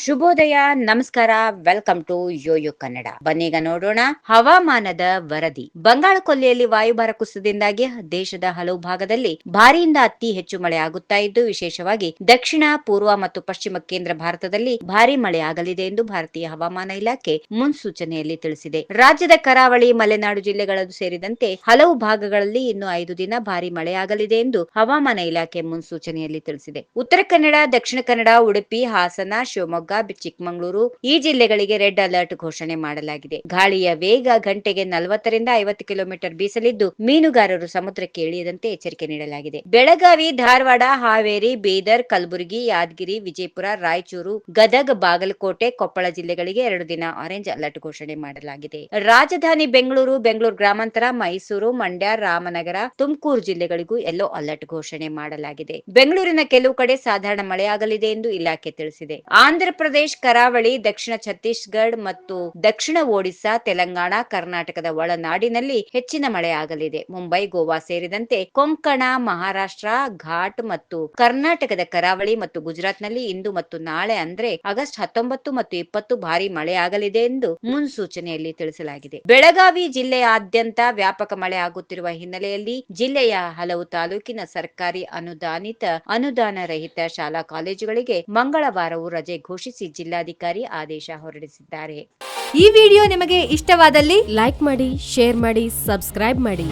ಶುಭೋದಯ, ನಮಸ್ಕಾರ, welcome to Yoyo Kannada. ಬನ್ನೀಗ ನೋಡೋಣ ಹವಾಮಾನದ ವರದಿ. ಬಂಗಾಳ ಕೊಲ್ಲಿಯಲ್ಲಿ ವಾಯುಭಾರ ಕುಸಿತದಿಂದಾಗಿ ದೇಶದ ಹಲವು ಭಾಗದಲ್ಲಿ ಭಾರಿಯಿಂದ ಅತಿ ಹೆಚ್ಚು ಮಳೆ ಆಗುತ್ತಾ ಇದ್ದು, ವಿಶೇಷವಾಗಿ ದಕ್ಷಿಣ, ಪೂರ್ವ ಮತ್ತು ಪಶ್ಚಿಮ ಕೇಂದ್ರ ಭಾರತದಲ್ಲಿ ಭಾರಿ ಮಳೆ ಆಗಲಿದೆ ಎಂದು ಭಾರತೀಯ ಹವಾಮಾನ ಇಲಾಖೆ ಮುನ್ಸೂಚನೆಯಲ್ಲಿ ತಿಳಿಸಿದೆ. ರಾಜ್ಯದ ಕರಾವಳಿ, ಮಲೆನಾಡು ಜಿಲ್ಲೆಗಳು ಸೇರಿದಂತೆ ಹಲವು ಭಾಗಗಳಲ್ಲಿ ಇನ್ನು 5 ದಿನ ಭಾರಿ ಮಳೆಯಾಗಲಿದೆ ಎಂದು ಹವಾಮಾನ ಇಲಾಖೆ ಮುನ್ಸೂಚನೆಯಲ್ಲಿ ತಿಳಿಸಿದೆ. ಉತ್ತರ ಕನ್ನಡ, ದಕ್ಷಿಣ ಕನ್ನಡ, ಉಡುಪಿ, ಹಾಸನ, ಶಿವಮೊಗ್ಗ, ಚಿಕ್ಕಮಗಳೂರು ಈ ಜಿಲ್ಲೆಗಳಿಗೆ ರೆಡ್ ಅಲರ್ಟ್ ಘೋಷಣೆ ಮಾಡಲಾಗಿದೆ. ಗಾಳಿಯ ವೇಗ ಗಂಟೆಗೆ 40 ರಿಂದ 50 ಕಿಲೋಮೀಟರ್ ಬೀಸಲಿದ್ದು, ಮೀನುಗಾರರು ಸಮುದ್ರಕ್ಕೆ ಇಳಿಯದಂತೆ ಎಚ್ಚರಿಕೆ ನೀಡಲಾಗಿದೆ. ಬೆಳಗಾವಿ, ಧಾರವಾಡ, ಹಾವೇರಿ, ಬೀದರ್, ಕಲಬುರಗಿ, ಯಾದಗಿರಿ, ವಿಜಯಪುರ, ರಾಯಚೂರು, ಗದಗ, ಬಾಗಲಕೋಟೆ, ಕೊಪ್ಪಳ ಜಿಲ್ಲೆಗಳಿಗೆ 2 ದಿನ ಆರೆಂಜ್ ಅಲರ್ಟ್ ಘೋಷಣೆ ಮಾಡಲಾಗಿದೆ. ರಾಜಧಾನಿ ಬೆಂಗಳೂರು, ಬೆಂಗಳೂರು ಗ್ರಾಮಾಂತರ, ಮೈಸೂರು, ಮಂಡ್ಯ, ರಾಮನಗರ, ತುಮಕೂರು ಜಿಲ್ಲೆಗಳಿಗೂ ಯೆಲ್ಲೋ ಅಲರ್ಟ್ ಘೋಷಣೆ ಮಾಡಲಾಗಿದೆ. ಬೆಂಗಳೂರಿನ ಕೆಲವು ಕಡೆ ಸಾಧಾರಣ ಮಳೆಯಾಗಲಿದೆ ಎಂದು ಇಲಾಖೆ ತಿಳಿಸಿದೆ. ಆಂಧ್ರ ಪ್ರದೇಶ ಕರಾವಳಿ, ದಕ್ಷಿಣ ಛತ್ತೀಸ್ಗಢ ಮತ್ತು ದಕ್ಷಿಣ ಒಡಿಶಾ, ತೆಲಂಗಾಣ, ಕರ್ನಾಟಕದ ಒಳನಾಡಿನಲ್ಲಿ ಹೆಚ್ಚಿನ ಮಳೆ ಆಗಲಿದೆ. ಮುಂಬೈ, ಗೋವಾ ಸೇರಿದಂತೆ ಕೊಂಕಣ, ಮಹಾರಾಷ್ಟ್ರ, ಘಾಟ್ ಮತ್ತು ಕರ್ನಾಟಕದ ಕರಾವಳಿ ಮತ್ತು ಗುಜರಾತ್ನಲ್ಲಿ ಇಂದು ಮತ್ತು ನಾಳೆ ಅಂದ್ರೆ ಆಗಸ್ಟ್ 19 ಮತ್ತು 20 ಭಾರಿ ಮಳೆ ಆಗಲಿದೆ ಎಂದು ಮುನ್ಸೂಚನೆಯಲ್ಲಿ ತಿಳಿಸಲಾಗಿದೆ. ಬೆಳಗಾವಿ ಜಿಲ್ಲೆಯಾದ್ಯಂತ ವ್ಯಾಪಕ ಮಳೆ ಆಗುತ್ತಿರುವ ಹಿನ್ನೆಲೆಯಲ್ಲಿ ಜಿಲ್ಲೆಯ ಹಲವು ತಾಲೂಕಿನ ಸರ್ಕಾರಿ ಅನುದಾನ ರಹಿತ ಶಾಲಾ ಕಾಲೇಜುಗಳಿಗೆ ಮಂಗಳವಾರವೂ ರಜೆ ಘೋಷಿಸಿ ಜಿಲ್ಲಾಧಿಕಾರಿ ಆದೇಶ ಹೊರಡಿಸಿದ್ದಾರೆ. ಈ ವಿಡಿಯೋ ನಿಮಗೆ ಇಷ್ಟವಾದಲ್ಲಿ ಲೈಕ್ ಮಾಡಿ, ಶೇರ್ ಮಾಡಿ, ಸಬ್ಸ್ಕ್ರೈಬ್ ಮಾಡಿ.